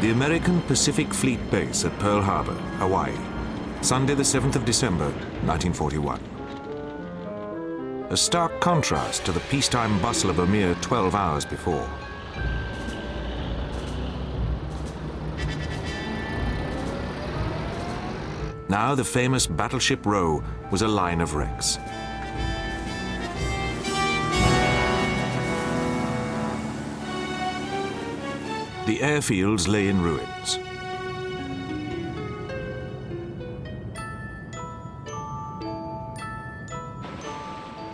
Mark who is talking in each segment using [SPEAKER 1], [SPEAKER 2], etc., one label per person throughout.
[SPEAKER 1] the American Pacific Fleet base at Pearl Harbor, Hawaii, Sunday the 7th of December, 1941. A stark contrast to the peacetime bustle of a mere 12 hours before. Now the famous Battleship Row was a line of wrecks. The airfields lay in ruins.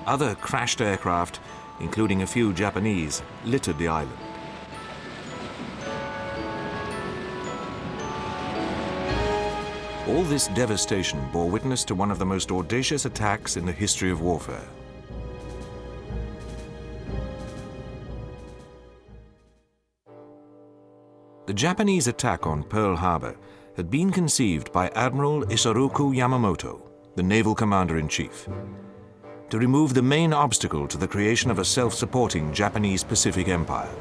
[SPEAKER 1] Other crashed aircraft, including a few Japanese, littered the island. All this devastation bore witness to one of the most audacious attacks in the history of warfare. The Japanese attack on Pearl Harbor had been conceived by Admiral Isoroku Yamamoto, the naval commander-in-chief, to remove the main obstacle to the creation of a self-supporting Japanese Pacific Empire,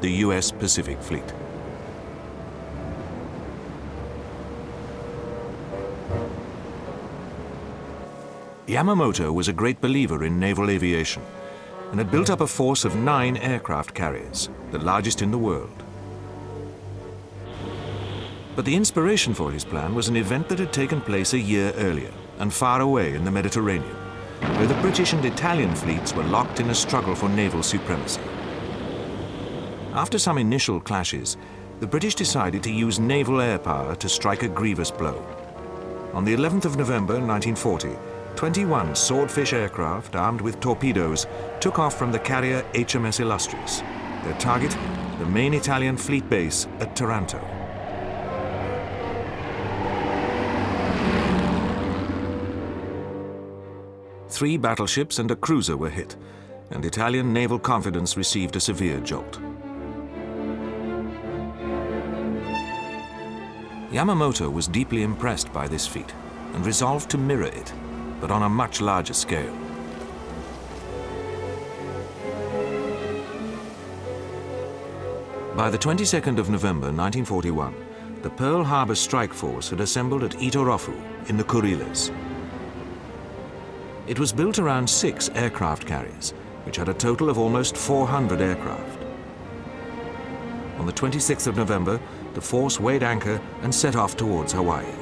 [SPEAKER 1] the US Pacific Fleet. Yamamoto was a great believer in naval aviation and had built up a force of 9 aircraft carriers, the largest in the world. But the inspiration for his plan was an event that had taken place a year earlier and far away in the Mediterranean, where the British and Italian fleets were locked in a struggle for naval supremacy. After some initial clashes, the British decided to use naval air power to strike a grievous blow. On the 11th of November 1940, 21 Swordfish aircraft armed with torpedoes took off from the carrier HMS Illustrious. Their target, the main Italian fleet base at Taranto. Three battleships and a cruiser were hit, and Italian naval confidence received a severe jolt. Yamamoto was deeply impressed by this feat and resolved to mirror it, but on a much larger scale. By the 22nd of November 1941, the Pearl Harbor Strike Force had assembled at Itorofu in the Kuriles. It was built around 6 aircraft carriers, which had a total of almost 400 aircraft. On the 26th of November, the force weighed anchor and set off towards Hawaii.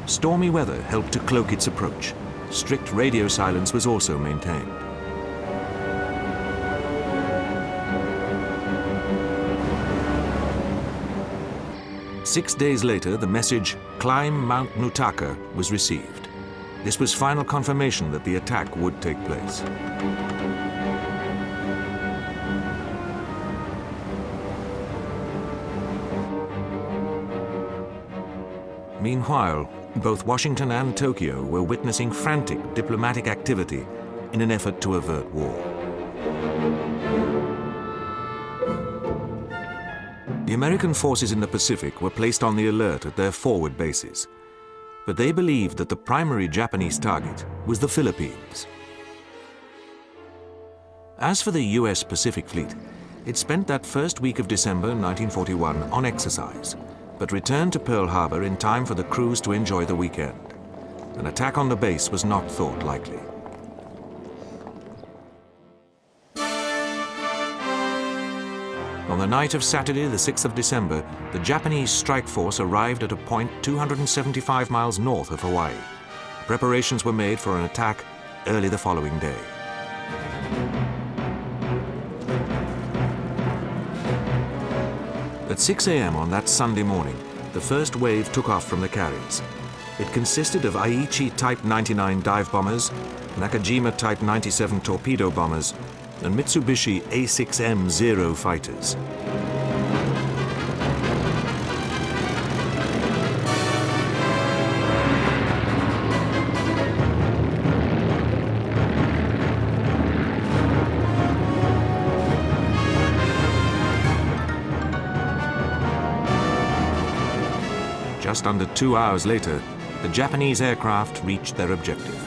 [SPEAKER 1] Stormy weather helped to cloak its approach. Strict radio silence was also maintained. Six days later, the message, "Climb Mount Nutaka," was received. This was final confirmation that the attack would take place. Meanwhile, both Washington and Tokyo were witnessing frantic diplomatic activity in an effort to avert war. The American forces in the Pacific were placed on the alert at their forward bases, but they believed that the primary Japanese target was the Philippines. As for the US Pacific Fleet, it spent that first week of December 1941 on exercise, but returned to Pearl Harbor in time for the crews to enjoy the weekend. An attack on the base was not thought likely. On the night of Saturday, the 6th of December, the Japanese strike force arrived at a point 275 miles north of Hawaii. Preparations were made for an attack early the following day. At 6 a.m. on that Sunday morning, the first wave took off from the carriers. It consisted of Aichi Type 99 dive bombers, Nakajima Type 97 torpedo bombers, and Mitsubishi A6M-0 fighters. Just under 2 hours later, the Japanese aircraft reached their objective.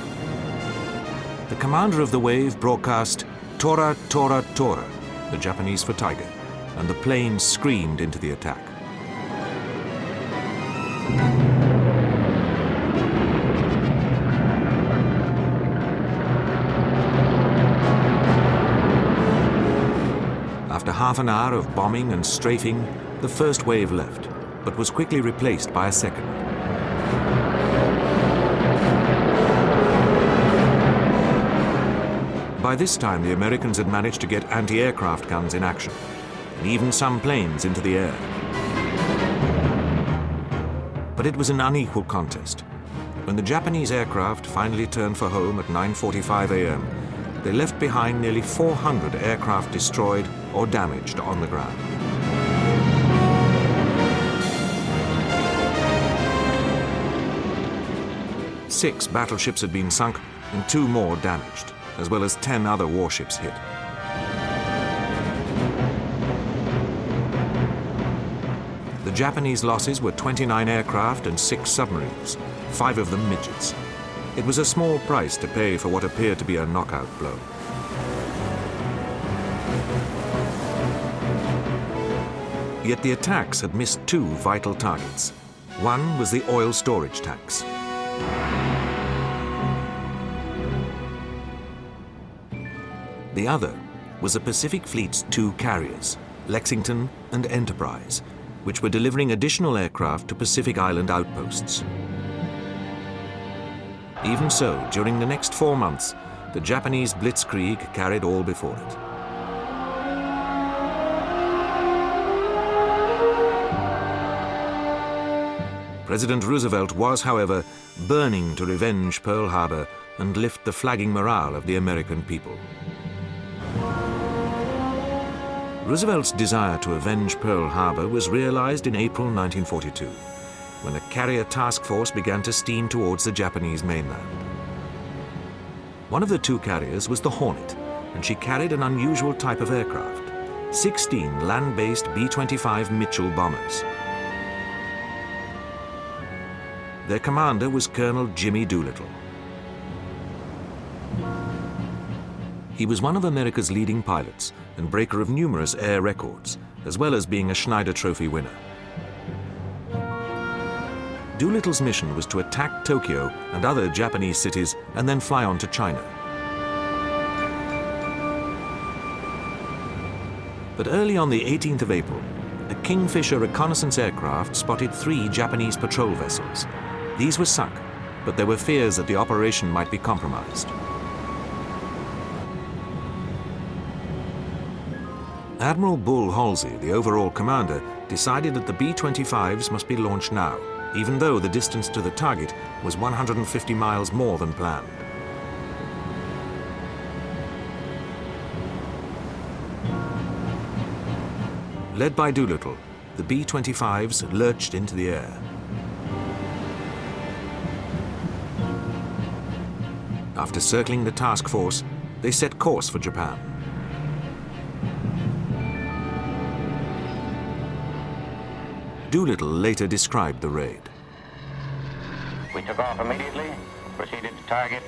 [SPEAKER 1] The commander of the wave broadcast "Tora, Tora, Tora," the Japanese for tiger, and the planes screamed into the attack. After half an hour of bombing and strafing, the first wave left, but was quickly replaced by a second. By this time, the Americans had managed to get anti-aircraft guns in action, and even some planes into the air. But it was an unequal contest. When the Japanese aircraft finally turned for home at 9:45 a.m., they left behind nearly 400 aircraft destroyed or damaged on the ground. Six battleships had been sunk and 2 more damaged, as well as 10 other warships hit. The Japanese losses were 29 aircraft and 6 submarines, 5 of them midgets. It was a small price to pay for what appeared to be a knockout blow. Yet the attacks had missed 2 vital targets. One was the oil storage tanks. The other was the Pacific Fleet's 2 carriers, Lexington and Enterprise, which were delivering additional aircraft to Pacific Island outposts. Even so, during the next 4 months, the Japanese blitzkrieg carried all before it. President Roosevelt was, however, burning to revenge Pearl Harbor and lift the flagging morale of the American people. Roosevelt's desire to avenge Pearl Harbor was realized in April 1942, when a carrier task force began to steam towards the Japanese mainland. One of the 2 carriers was the Hornet, and she carried an unusual type of aircraft, 16 land-based B-25 Mitchell bombers. Their commander was Colonel Jimmy Doolittle. He was one of America's leading pilots and breaker of numerous air records, as well as being a Schneider Trophy winner. Doolittle's mission was to attack Tokyo and other Japanese cities and then fly on to China. But early on the 18th of April, a Kingfisher reconnaissance aircraft spotted 3 Japanese patrol vessels. These were sunk, but there were fears that the operation might be compromised. Admiral Bull Halsey, the overall commander, decided that the B-25s must be launched now, even though the distance to the target was 150 miles more than planned. Led by Doolittle, the B-25s lurched into the air. After circling the task force, they set course for Japan. Doolittle later described the raid.
[SPEAKER 2] We took off immediately, proceeded to target,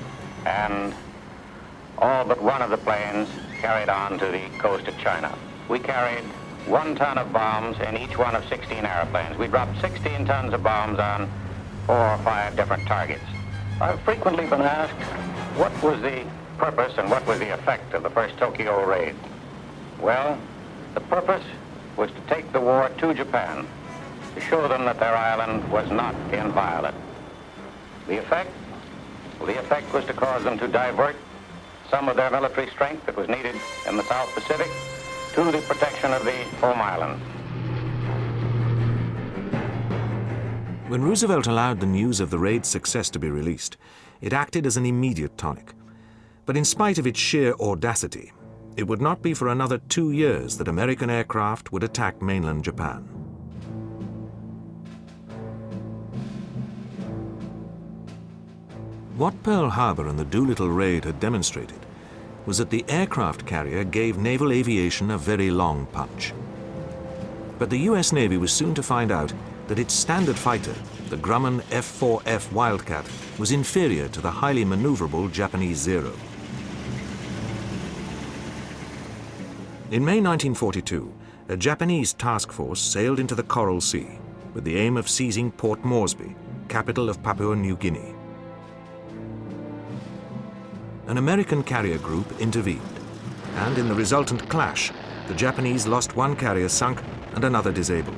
[SPEAKER 2] and all but one of the planes carried on to the coast of China. We carried 1 ton of bombs in each one of 16 airplanes. We dropped 16 tons of bombs on 4 or 5 different targets. I've frequently been asked what was the purpose and what was the effect of the first Tokyo raid. Well, the purpose was to take the war to Japan, to show them that their island was not inviolate. The effect? Well, the effect was to cause them to divert some of their military strength that was needed in the South Pacific to the protection of the home island.
[SPEAKER 1] When Roosevelt allowed the news of the raid's success to be released, it acted as an immediate tonic. But in spite of its sheer audacity, it would not be for another 2 years that American aircraft would attack mainland Japan. What Pearl Harbor and the Doolittle raid had demonstrated was that the aircraft carrier gave naval aviation a very long punch. But the US Navy was soon to find out that its standard fighter, the Grumman F-4F Wildcat, was inferior to the highly maneuverable Japanese Zero. In May 1942, a Japanese task force sailed into the Coral Sea with the aim of seizing Port Moresby, capital of Papua New Guinea. An American carrier group intervened, and in the resultant clash, the Japanese lost one carrier sunk and another disabled.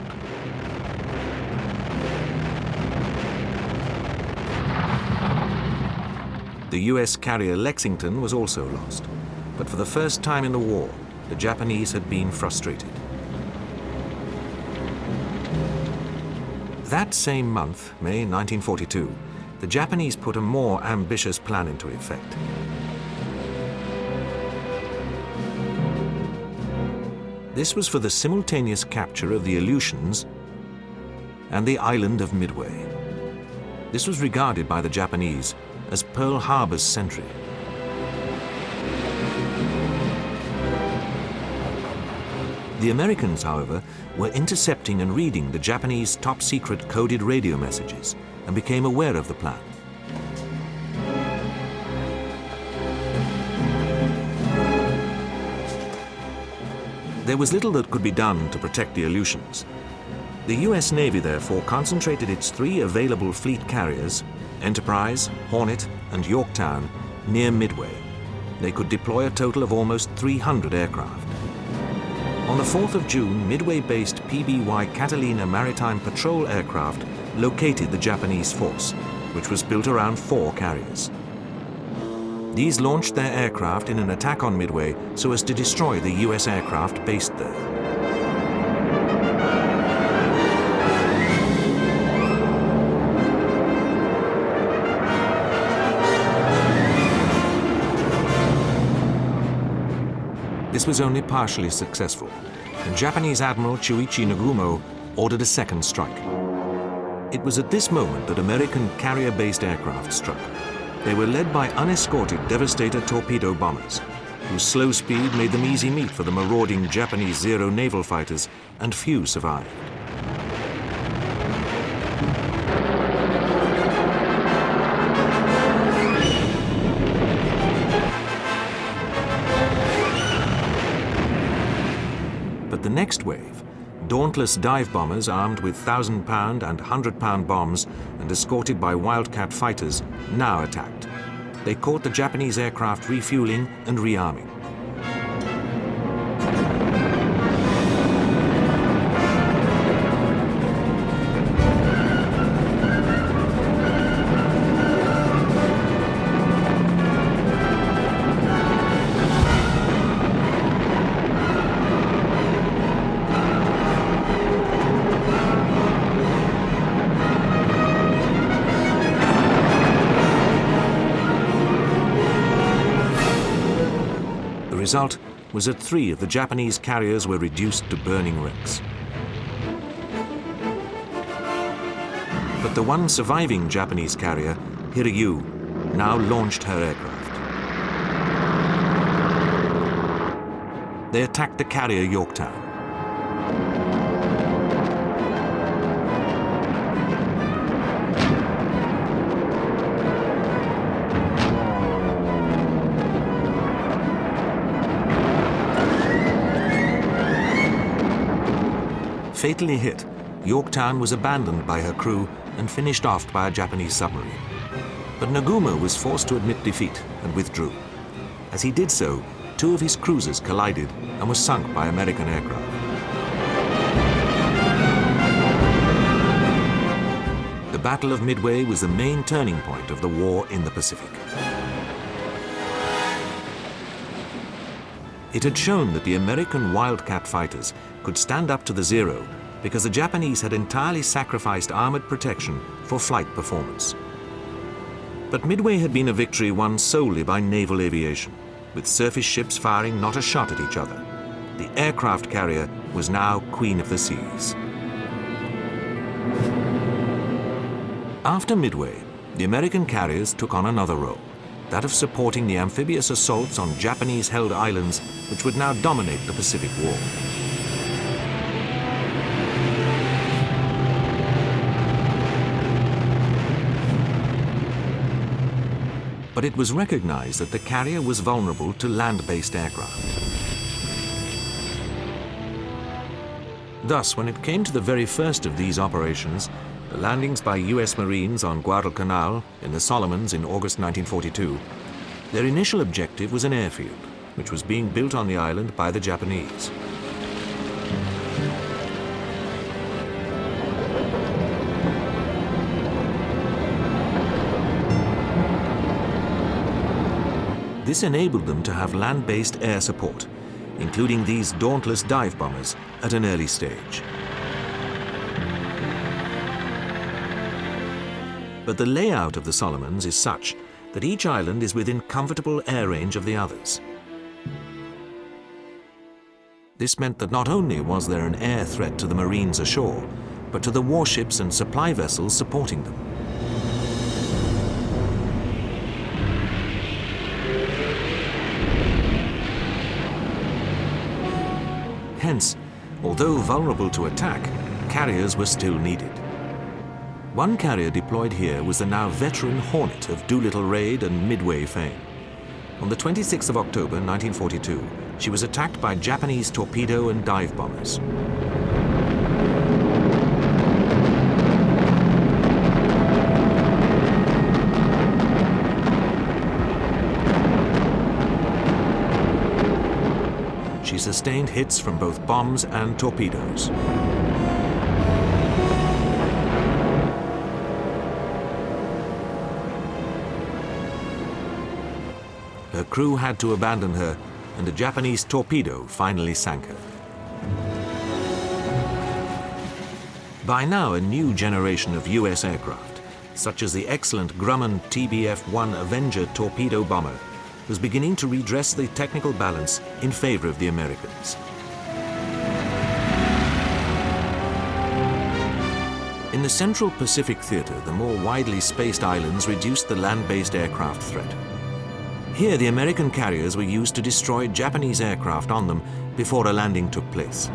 [SPEAKER 1] The US carrier Lexington was also lost, but for the first time in the war, the Japanese had been frustrated. That same month, May 1942, the Japanese put a more ambitious plan into effect. This was for the simultaneous capture of the Aleutians and the island of Midway. This was regarded by the Japanese as Pearl Harbor's century. The Americans, however, were intercepting and reading the Japanese top-secret coded radio messages and became aware of the plan. There was little that could be done to protect the Aleutians. The US Navy therefore concentrated its three available fleet carriers, Enterprise, Hornet, and Yorktown, near Midway. They could deploy a total of almost 300 aircraft. On the 4th of June, Midway-based PBY Catalina maritime patrol aircraft located the Japanese force, which was built around 4 carriers. These launched their aircraft in an attack on Midway so as to destroy the US aircraft based there. This was only partially successful, and Japanese Admiral Chuichi Nagumo ordered a second strike. It was at this moment that American carrier-based aircraft struck. They were led by unescorted Devastator torpedo bombers, whose slow speed made them easy meat for the marauding Japanese Zero naval fighters, and few survived. But the next wave, dauntless dive bombers armed with 1,000-pound and 100-pound bombs and escorted by Wildcat fighters, now attacked. They caught the Japanese aircraft refueling and rearming. The result was that 3 of the Japanese carriers were reduced to burning wrecks. But the one surviving Japanese carrier, Hiryu, now launched her aircraft. They attacked the carrier Yorktown. Fatally hit, Yorktown was abandoned by her crew and finished off by a Japanese submarine. But Nagumo was forced to admit defeat and withdrew. As he did so, 2 of his cruisers collided and were sunk by American aircraft. The Battle of Midway was the main turning point of the war in the Pacific. It had shown that the American Wildcat fighters could stand up to the Zero because the Japanese had entirely sacrificed armored protection for flight performance. But Midway had been a victory won solely by naval aviation, with surface ships firing not a shot at each other. The aircraft carrier was now Queen of the Seas. After Midway, the American carriers took on another role, that of supporting the amphibious assaults on Japanese-held islands which would now dominate the Pacific War. But it was recognized that the carrier was vulnerable to land-based aircraft. Thus, when it came to the very first of these operations, the landings by US Marines on Guadalcanal in the Solomons in August 1942, their initial objective was an airfield, which was being built on the island by the Japanese. This enabled them to have land-based air support, including these dauntless dive bombers at an early stage. But the layout of the Solomons is such that each island is within comfortable air range of the others. This meant that not only was there an air threat to the Marines ashore, but to the warships and supply vessels supporting them. Hence, although vulnerable to attack, carriers were still needed. One carrier deployed here was the now veteran Hornet of Doolittle Raid and Midway fame. On the 26th of October 1942, she was attacked by Japanese torpedo and dive bombers. She sustained hits from both bombs and torpedoes. Her crew had to abandon her, and a Japanese torpedo finally sank her. By now, a new generation of US aircraft, such as the excellent Grumman TBF-1 Avenger torpedo bomber, was beginning to redress the technical balance in favor of the Americans. In the Central Pacific Theater, the more widely spaced islands reduced the land-based aircraft threat. Here, the American carriers were used to destroy Japanese aircraft on them before a landing took place.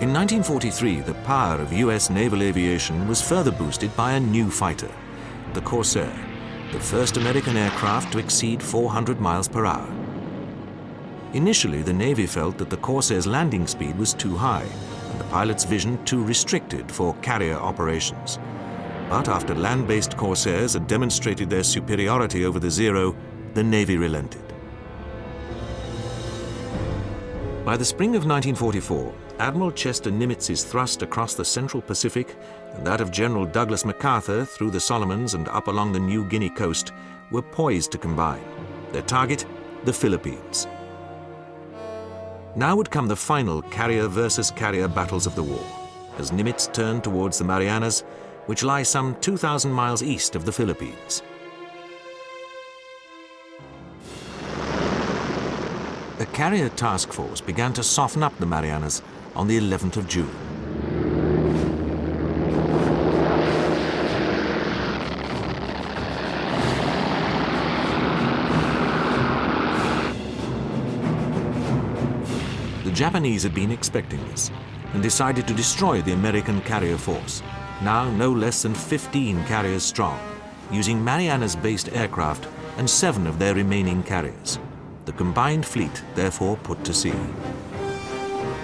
[SPEAKER 1] In 1943, the power of US naval aviation was further boosted by a new fighter, the Corsair, the first American aircraft to exceed 400 miles per hour. Initially, the Navy felt that the Corsair's landing speed was too high and the pilot's vision too restricted for carrier operations. But after land-based Corsairs had demonstrated their superiority over the Zero, the Navy relented. By the spring of 1944, Admiral Chester Nimitz's thrust across the Central Pacific and that of General Douglas MacArthur through the Solomons and up along the New Guinea coast were poised to combine. Their target, the Philippines. Now would come the final carrier versus carrier battles of the war, as Nimitz turned towards the Marianas, which lie some 2,000 miles east of the Philippines. A carrier task force began to soften up the Marianas on the 11th of June. The Japanese had been expecting this and decided to destroy the American carrier force, now no less than 15 carriers strong, using Marianas-based aircraft and 7 of their remaining carriers. The combined fleet therefore put to sea.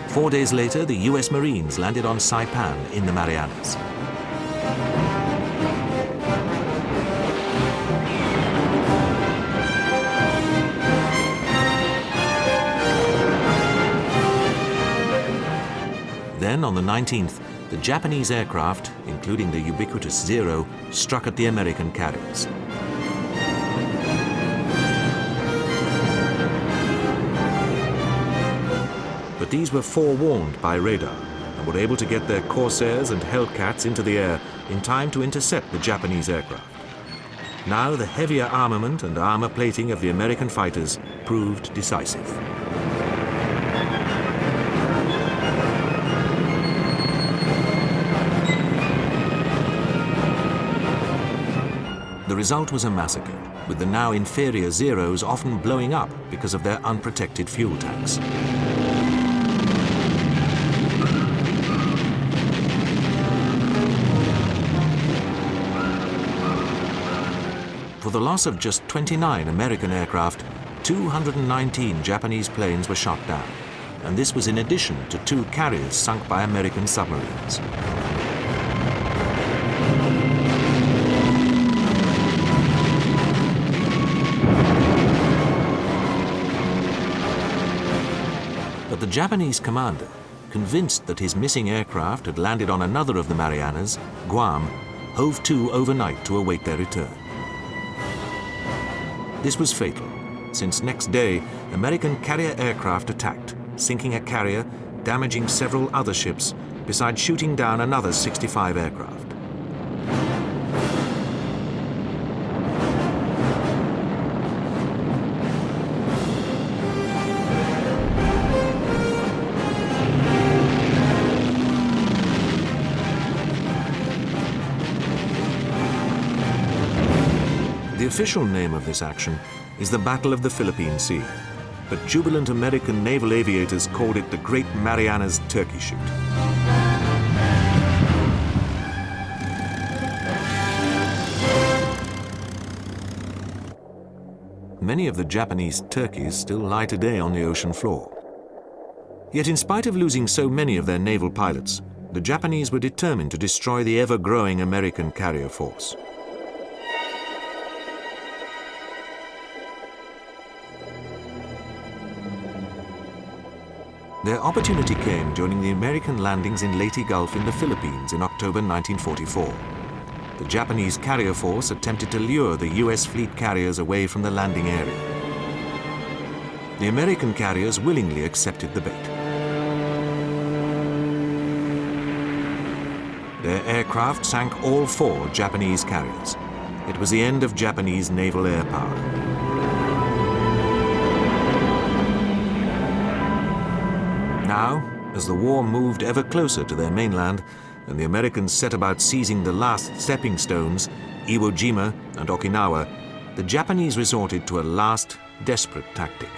[SPEAKER 1] 4 days later, the US Marines landed on Saipan in the Marianas. Then, on the 19th, the Japanese aircraft, including the ubiquitous Zero, struck at the American carriers. But these were forewarned by radar and were able to get their Corsairs and Hellcats into the air in time to intercept the Japanese aircraft. Now the heavier armament and armor plating of the American fighters proved decisive. The result was a massacre, with the now inferior Zeros often blowing up because of their unprotected fuel tanks. For the loss of just 29 American aircraft, 219 Japanese planes were shot down, and this was in addition to 2 carriers sunk by American submarines. But the Japanese commander, convinced that his missing aircraft had landed on another of the Marianas, Guam, hove to overnight to await their return. This was fatal, since next day American carrier aircraft attacked, sinking a carrier, damaging several other ships, besides shooting down another 65 aircraft. The official name of this action is the Battle of the Philippine Sea, but jubilant American naval aviators called it the Great Marianas Turkey Shoot. Many of the Japanese turkeys still lie today on the ocean floor. Yet in spite of losing so many of their naval pilots, the Japanese were determined to destroy the ever-growing American carrier force. Their opportunity came during the American landings in Leyte Gulf in the Philippines in October 1944. The Japanese carrier force attempted to lure the US fleet carriers away from the landing area. The American carriers willingly accepted the bait. Their aircraft sank all 4 Japanese carriers. It was the end of Japanese naval air power. Now, as the war moved ever closer to their mainland and the Americans set about seizing the last stepping stones, Iwo Jima and Okinawa, the Japanese resorted to a last, desperate tactic.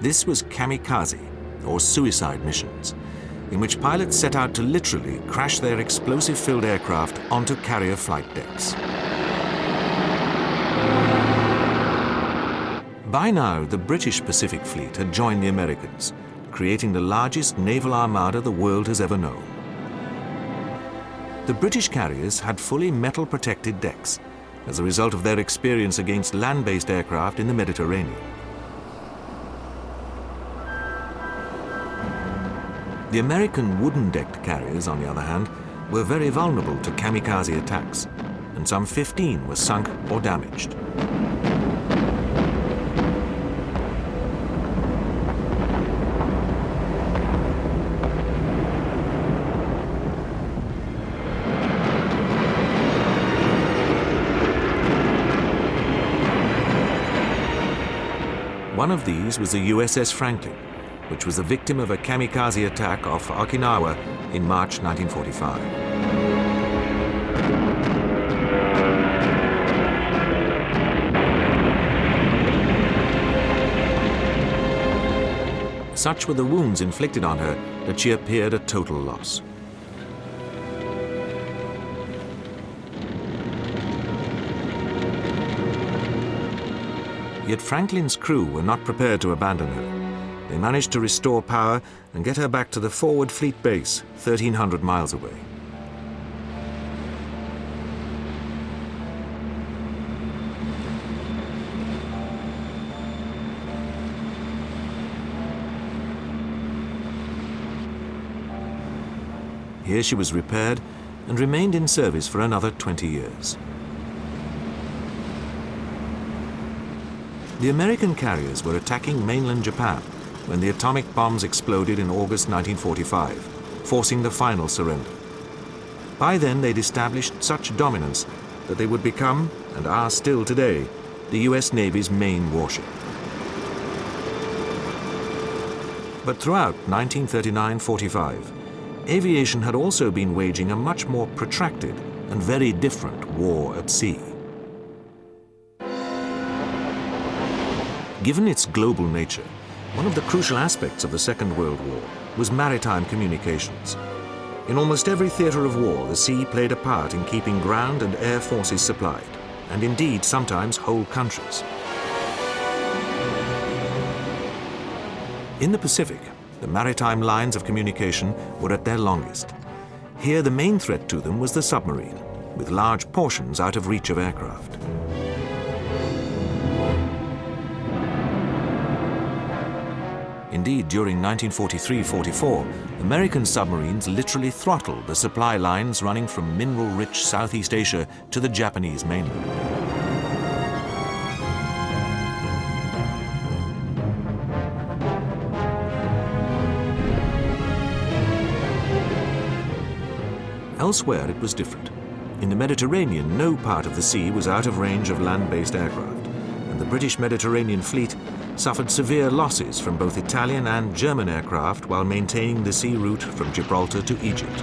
[SPEAKER 1] This was kamikaze, or suicide missions, in which pilots set out to literally crash their explosive-filled aircraft onto carrier flight decks. By now, the British Pacific Fleet had joined the Americans, creating the largest naval armada the world has ever known. The British carriers had fully metal-protected decks as a result of their experience against land-based aircraft in the Mediterranean. The American wooden-decked carriers, on the other hand, were very vulnerable to kamikaze attacks, and some 15 were sunk or damaged. One of these was the USS Franklin, which was the victim of a kamikaze attack off Okinawa in March 1945. Such were the wounds inflicted on her that she appeared a total loss. Yet Franklin's crew were not prepared to abandon her. They managed to restore power and get her back to the forward fleet base, 1,300 miles away. Here she was repaired and remained in service for another 20 years. The American carriers were attacking mainland Japan when the atomic bombs exploded in August 1945, forcing the final surrender. By then, they'd established such dominance that they would become, and are still today, the US Navy's main warship. But throughout 1939-45, aviation had also been waging a much more protracted and very different war at sea. Given its global nature, one of the crucial aspects of the Second World War was maritime communications. In almost every theatre of war, the sea played a part in keeping ground and air forces supplied, and indeed sometimes whole countries. In the Pacific, the maritime lines of communication were at their longest. Here the main threat to them was the submarine, with large portions out of reach of aircraft. Indeed, during 1943-44, American submarines literally throttled the supply lines running from mineral-rich Southeast Asia to the Japanese mainland. Elsewhere, it was different. In the Mediterranean, no part of the sea was out of range of land-based aircraft, and the British Mediterranean fleet suffered severe losses from both Italian and German aircraft while maintaining the sea route from Gibraltar to Egypt.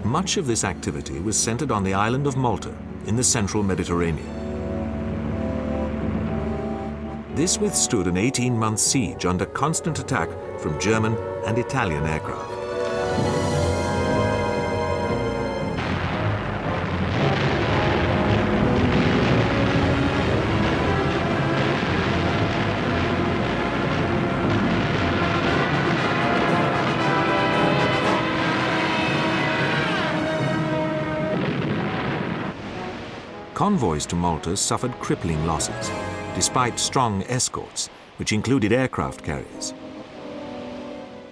[SPEAKER 1] Much of this activity was centered on the island of Malta in the central Mediterranean. This withstood an 18-month siege under constant attack from German and Italian aircraft. Convoys to Malta suffered crippling losses, despite strong escorts, which included aircraft carriers.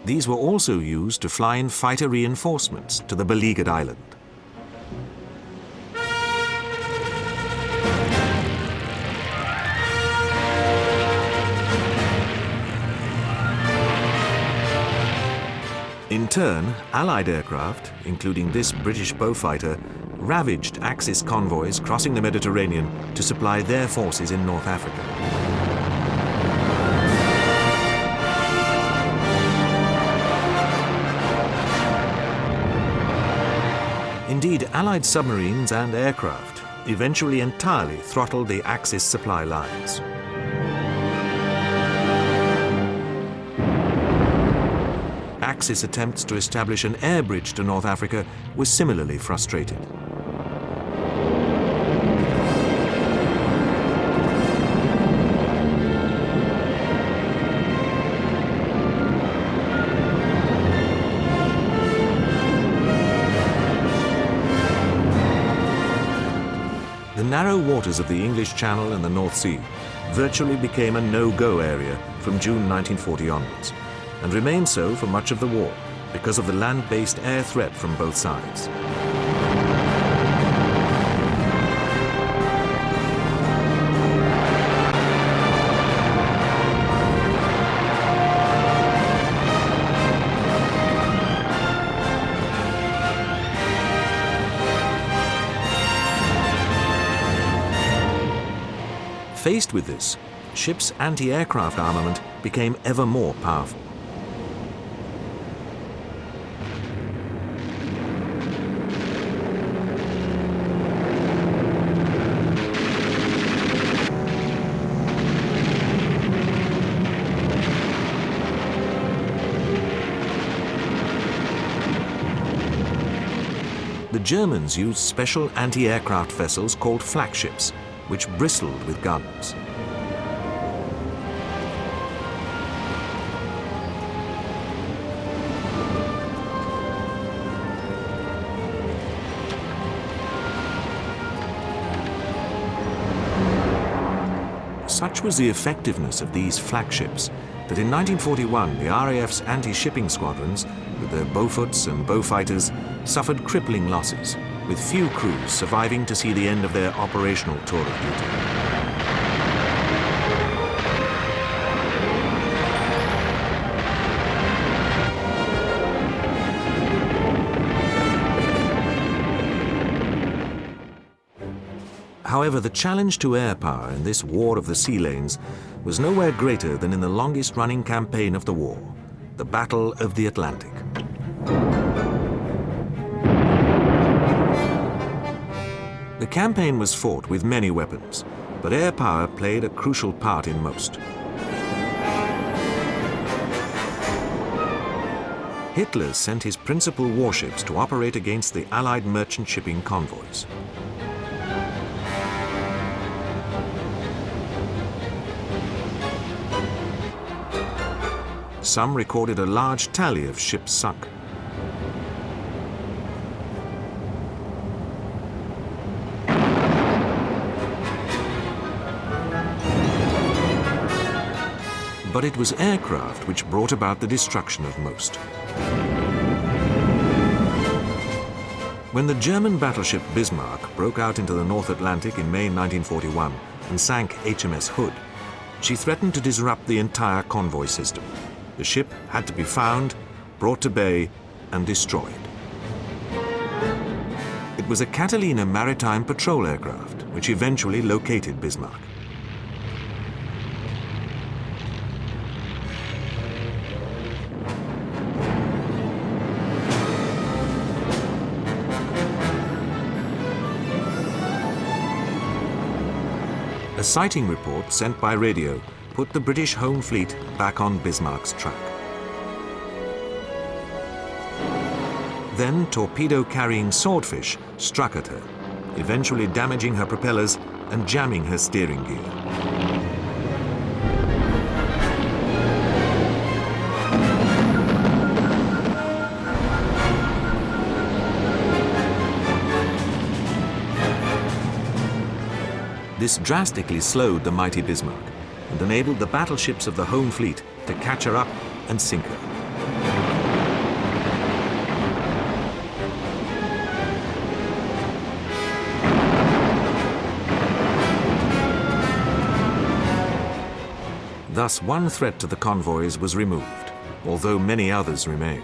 [SPEAKER 1] These were also used to fly in fighter reinforcements to the beleaguered island. In turn, Allied aircraft, including this British Beaufighter, ravaged Axis convoys crossing the Mediterranean to supply their forces in North Africa. Indeed, Allied submarines and aircraft eventually entirely throttled the Axis supply lines. Axis attempts to establish an air bridge to North Africa were similarly frustrated. The narrow waters of the English Channel and the North Sea virtually became a no-go area from June 1940 onwards, and remained so for much of the war because of the land-based air threat from both sides. Faced with this, ships' anti-aircraft armament became ever more powerful. The Germans used special anti-aircraft vessels called flagships, which bristled with guns. Such was the effectiveness of these flagships that in 1941 the RAF's anti-shipping squadrons, with their Beauforts and Beaufighters, suffered crippling losses, with few crews surviving to see the end of their operational tour of duty. However, the challenge to air power in this war of the sea lanes was nowhere greater than in the longest-running campaign of the war, the Battle of the Atlantic. The campaign was fought with many weapons, but air power played a crucial part in most. Hitler sent his principal warships to operate against the Allied merchant shipping convoys. Some recorded a large tally of ships sunk. But it was aircraft which brought about the destruction of most. When the German battleship Bismarck broke out into the North Atlantic in May 1941 and sank HMS Hood, she threatened to disrupt the entire convoy system. The ship had to be found, brought to bay, and destroyed. It was a Catalina maritime patrol aircraft which eventually located Bismarck. A sighting report sent by radio put the British Home Fleet back on Bismarck's track. Then torpedo-carrying Swordfish struck at her, eventually damaging her propellers and jamming her steering gear. This drastically slowed the mighty Bismarck and enabled the battleships of the Home Fleet to catch her up and sink her. Thus, one threat to the convoys was removed, although many others remained.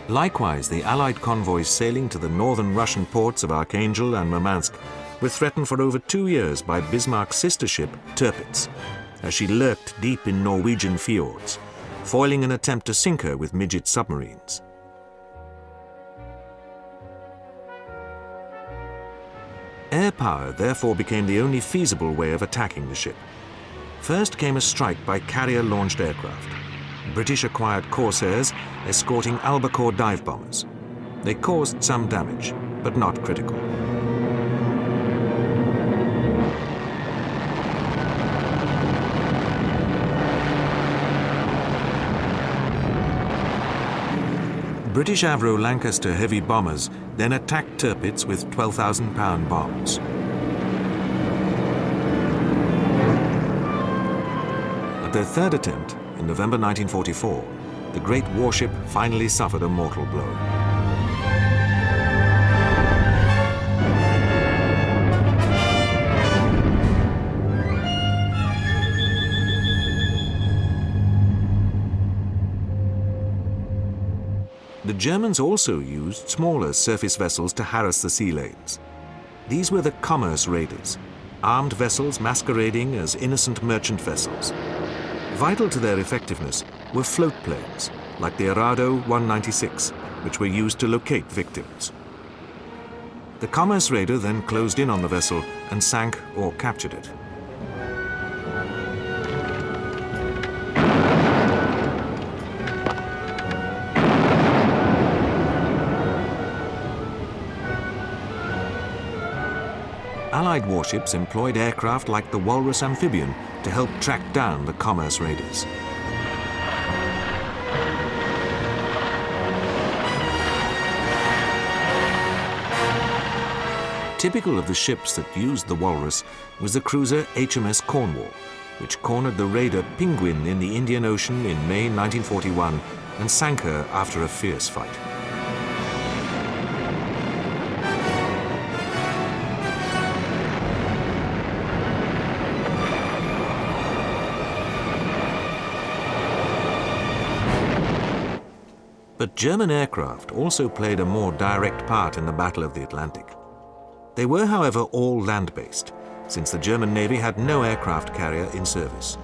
[SPEAKER 1] Likewise, the Allied convoys sailing to the northern Russian ports of Archangel and Murmansk were threatened for over 2 years by Bismarck's sister ship, Tirpitz, as she lurked deep in Norwegian fjords, foiling an attempt to sink her with midget submarines. Air power therefore became the only feasible way of attacking the ship. First came a strike by carrier-launched aircraft. British acquired Corsairs escorting Albacore dive bombers. They caused some damage, but not critical. British Avro Lancaster heavy bombers then attacked Tirpitz with 12,000-pound bombs. At their third attempt, in November 1944, the great warship finally suffered a mortal blow. The Germans also used smaller surface vessels to harass the sea lanes. These were the commerce raiders, armed vessels masquerading as innocent merchant vessels. Vital to their effectiveness were float planes, like the Arado 196, which were used to locate victims. The commerce raider then closed in on the vessel and sank or captured it. Allied warships employed aircraft like the Walrus amphibian to help track down the commerce raiders. Typical of the ships that used the Walrus was the cruiser HMS Cornwall, which cornered the raider Penguin in the Indian Ocean in May 1941 and sank her after a fierce fight. But German aircraft also played a more direct part in the Battle of the Atlantic. They were, however, all land-based, since the German Navy had no aircraft carrier in service.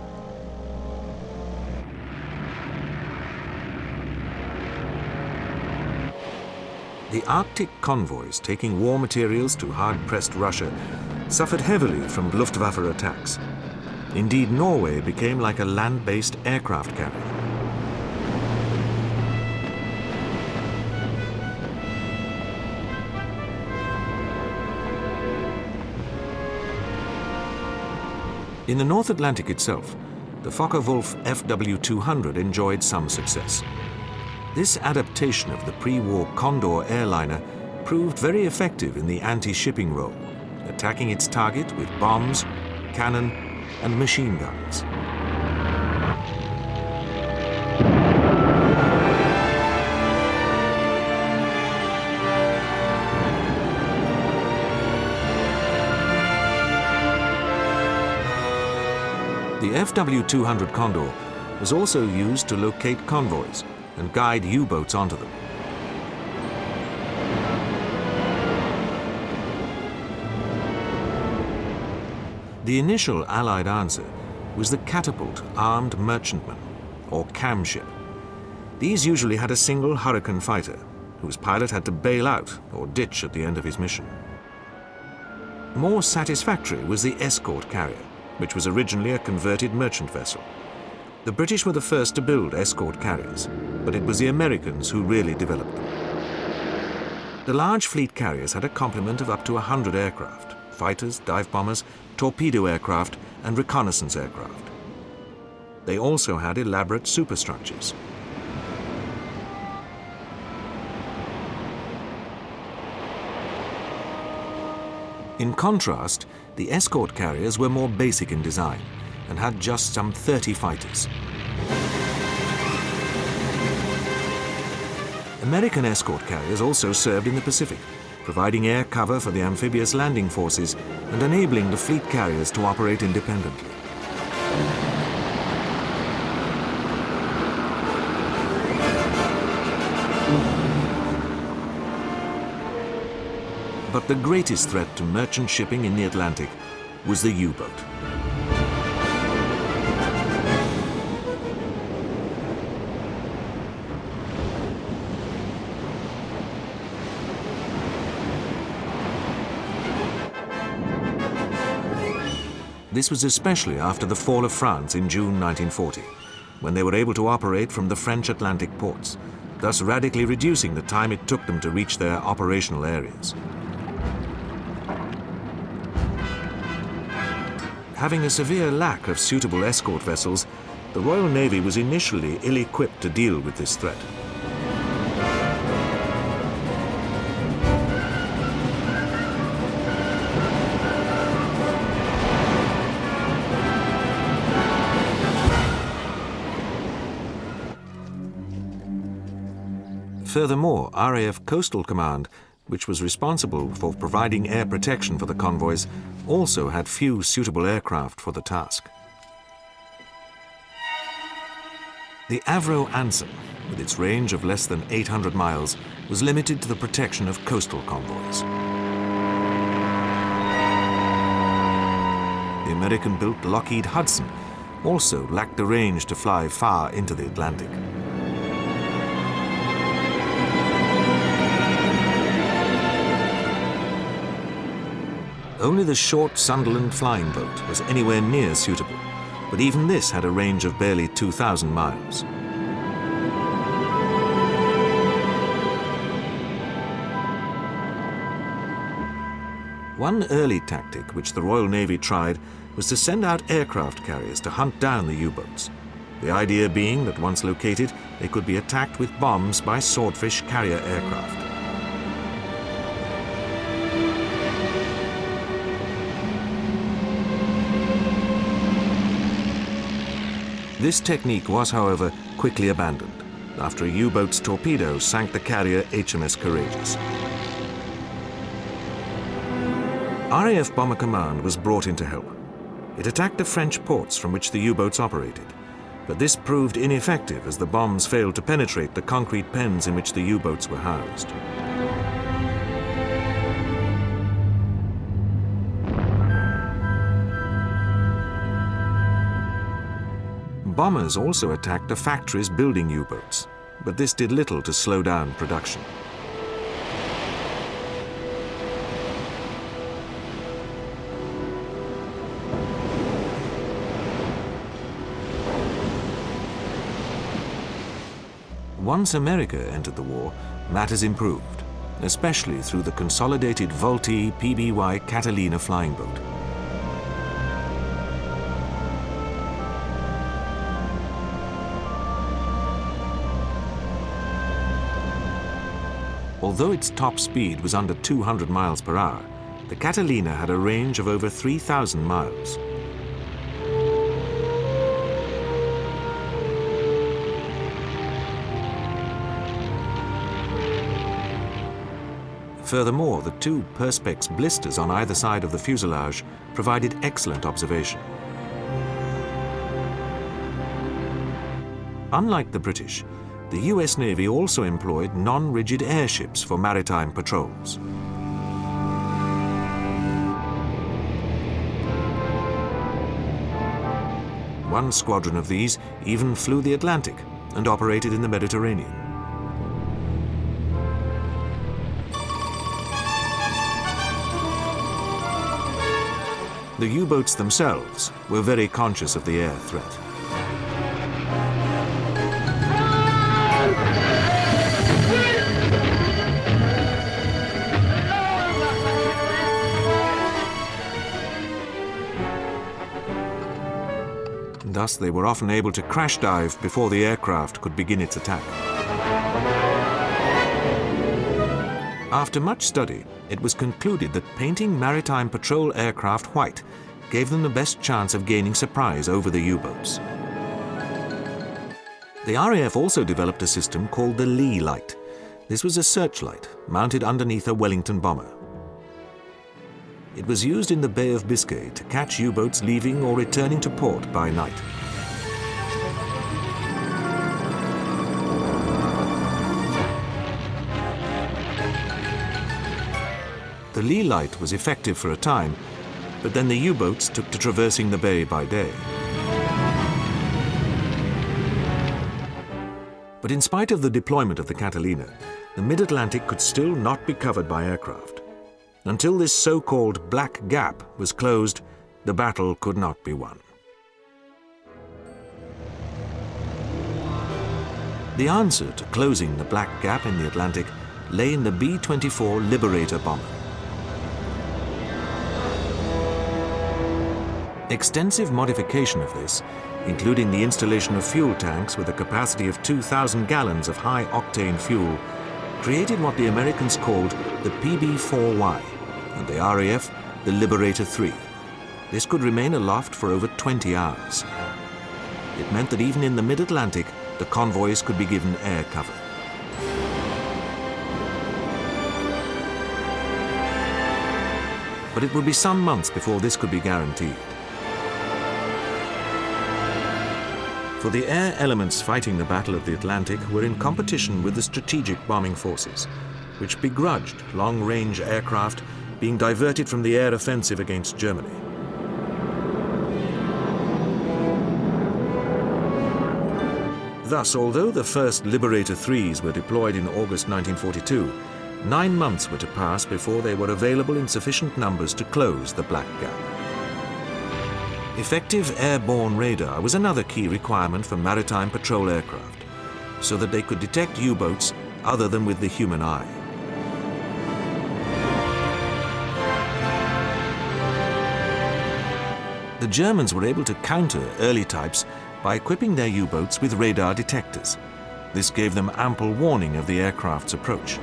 [SPEAKER 1] The Arctic convoys taking war materials to hard-pressed Russia suffered heavily from Luftwaffe attacks. Indeed, Norway became like a land-based aircraft carrier. In the North Atlantic itself, the Focke-Wulf FW-200 enjoyed some success. This adaptation of the pre-war Condor airliner proved very effective in the anti-shipping role, attacking its target with bombs, cannon, and machine guns. The FW-200 Condor was also used to locate convoys and guide U-boats onto them. The initial Allied answer was the catapult armed merchantman, or CAM ship. These usually had a single Hurricane fighter, whose pilot had to bail out or ditch at the end of his mission. More satisfactory was the escort carrier, which was originally a converted merchant vessel. The British were the first to build escort carriers, but it was the Americans who really developed them. The large fleet carriers had a complement of up to 100 aircraft: fighters, dive bombers, torpedo aircraft, and reconnaissance aircraft. They also had elaborate superstructures. In contrast, the escort carriers were more basic in design and had just some 30 fighters. American escort carriers also served in the Pacific, providing air cover for the amphibious landing forces and enabling the fleet carriers to operate independently. But the greatest threat to merchant shipping in the Atlantic was the U-boat. This was especially after the fall of France in June 1940, when they were able to operate from the French Atlantic ports, thus radically reducing the time it took them to reach their operational areas. Having a severe lack of suitable escort vessels, the Royal Navy was initially ill-equipped to deal with this threat. Furthermore, RAF Coastal Command, which was responsible for providing air protection for the convoys, also had few suitable aircraft for the task. The Avro Anson, with its range of less than 800 miles, was limited to the protection of coastal convoys. The American-built Lockheed Hudson also lacked the range to fly far into the Atlantic. Only the short Sunderland flying boat was anywhere near suitable, but even this had a range of barely 2,000 miles. One early tactic which the Royal Navy tried was to send out aircraft carriers to hunt down the U-boats, the idea being that once located, they could be attacked with bombs by Swordfish carrier aircraft. This technique was, however, quickly abandoned after a U-boat's torpedo sank the carrier HMS Courageous. RAF Bomber Command was brought in to help. It attacked the French ports from which the U-boats operated, But this proved ineffective as the bombs failed to penetrate the concrete pens in which the U-boats were housed. Bombers also attacked the factories building U-boats, but this did little to slow down production. Once America entered the war, matters improved, especially through the consolidated Vultee PBY Catalina flying boat. Although its top speed was under 200 miles per hour, the Catalina had a range of over 3,000 miles. Furthermore, the two perspex blisters on either side of the fuselage provided excellent observation. Unlike the British, the US Navy also employed non-rigid airships for maritime patrols. One squadron of these even flew the Atlantic and operated in the Mediterranean. The U-boats themselves were very conscious of the air threat. Thus, they were often able to crash dive before the aircraft could begin its attack. After much study, it was concluded that painting maritime patrol aircraft white gave them the best chance of gaining surprise over the U-boats. The RAF also developed a system called the Lee light. This was a searchlight mounted underneath a Wellington bomber. It was used in the Bay of Biscay to catch U-boats leaving or returning to port by night. The Lee light was effective for a time, but then the U-boats took to traversing the bay by day. But in spite of the deployment of the Catalina, the mid-Atlantic could still not be covered by aircraft. Until this so-called Black Gap was closed, the battle could not be won. The answer to closing the Black Gap in the Atlantic lay in the B-24 Liberator bomber. Extensive modification of this, including the installation of fuel tanks with a capacity of 2,000 gallons of high-octane fuel, created what the Americans called the PB-4Y, and the RAF the Liberator 3. This could remain aloft for over 20 hours. It meant that even in the mid-Atlantic, the convoys could be given air cover. But it would be some months before this could be guaranteed. For the air elements fighting the Battle of the Atlantic were in competition with the strategic bombing forces, which begrudged long-range aircraft being diverted from the air offensive against Germany. Thus, although the first Liberator 3s were deployed in August 1942, 9 months were to pass before they were available in sufficient numbers to close the Black Gap. Effective airborne radar was another key requirement for maritime patrol aircraft, so that they could detect U-boats other than with the human eye. The Germans were able to counter early types by equipping their U-boats with radar detectors. This gave them ample warning of the aircraft's approach.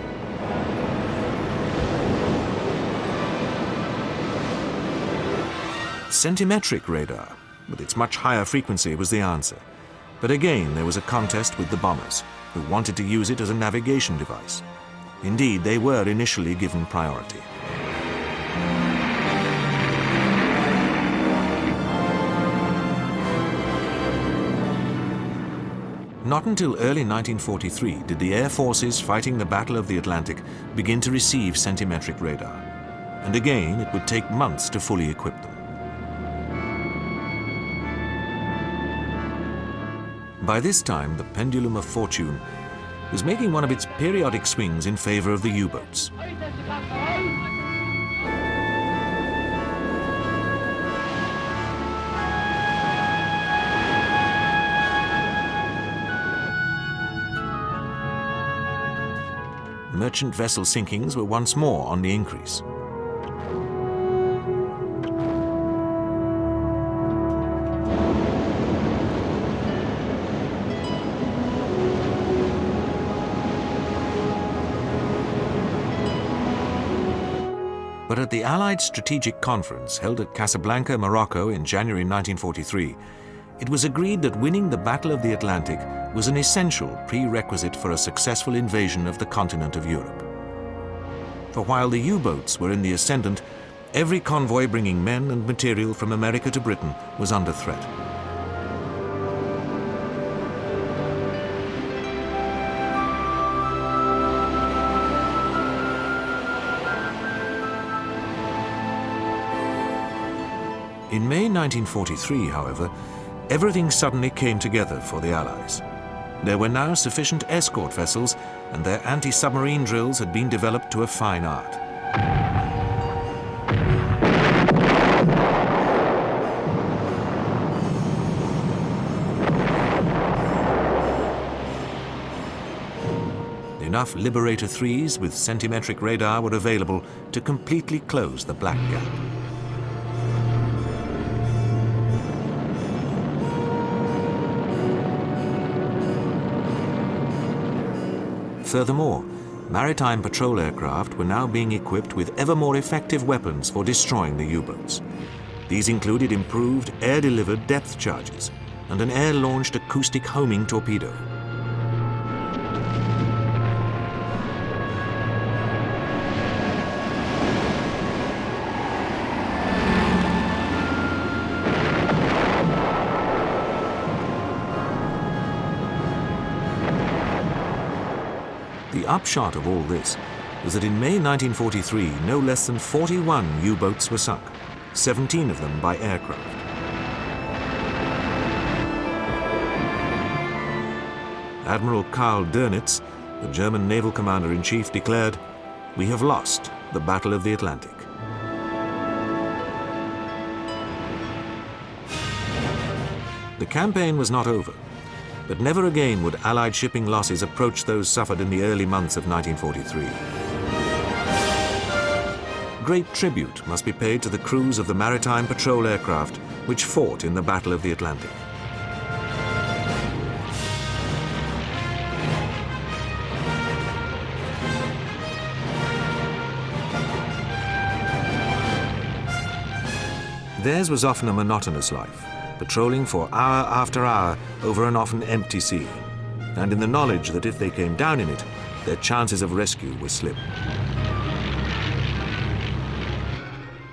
[SPEAKER 1] Centimetric radar, with its much higher frequency, was the answer. But again, there was a contest with the bombers, who wanted to use it as a navigation device. Indeed, they were initially given priority. Not until early 1943 did the air forces fighting the Battle of the Atlantic begin to receive centimetric radar. And again, it would take months to fully equip them. By this time, the pendulum of fortune was making one of its periodic swings in favor of the U-boats. Merchant vessel sinkings were once more on the increase. But at the Allied Strategic Conference held at Casablanca, Morocco in January 1943, it was agreed that winning the Battle of the Atlantic was an essential prerequisite for a successful invasion of the continent of Europe. For while the U-boats were in the ascendant, every convoy bringing men and material from America to Britain was under threat. In May 1943, however, everything suddenly came together for the Allies. There were now sufficient escort vessels, and their anti-submarine drills had been developed to a fine art. Enough Liberator 3s with centimetric radar were available to completely close the black gap. Furthermore, maritime patrol aircraft were now being equipped with ever more effective weapons for destroying the U-boats. These included improved air-delivered depth charges and an air-launched acoustic homing torpedo. The upshot of all this was that in May 1943, no less than 41 U-boats were sunk, 17 of them by aircraft. Admiral Karl Dönitz, the German naval commander-in-chief, declared, "We have lost the Battle of the Atlantic." The campaign was not over. But never again would Allied shipping losses approach those suffered in the early months of 1943. Great tribute must be paid to the crews of the maritime patrol aircraft which fought in the Battle of the Atlantic. Theirs was often a monotonous life, patrolling for hour after hour over an often empty sea, and in the knowledge that if they came down in it, their chances of rescue were slim.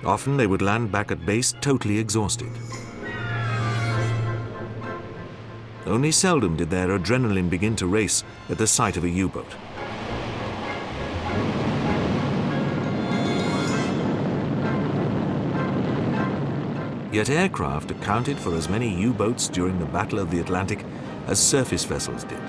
[SPEAKER 1] Often they would land back at base totally exhausted. Only seldom did their adrenaline begin to race at the sight of a U-boat. Yet aircraft accounted for as many U-boats during the Battle of the Atlantic as surface vessels did.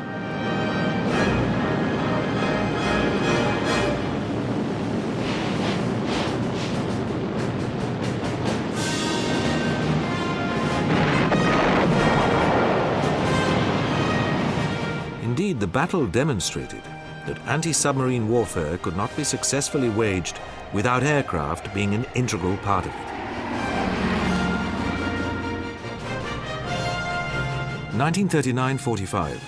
[SPEAKER 1] Indeed, the battle demonstrated that anti-submarine warfare could not be successfully waged without aircraft being an integral part of it. 1939-45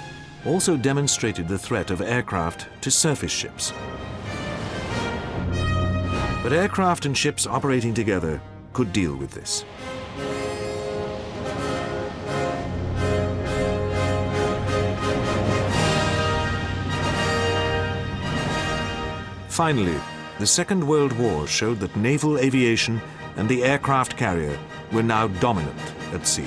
[SPEAKER 1] also demonstrated the threat of aircraft to surface ships. But aircraft and ships operating together could deal with this. Finally, the Second World War showed that naval aviation and the aircraft carrier were now dominant at sea.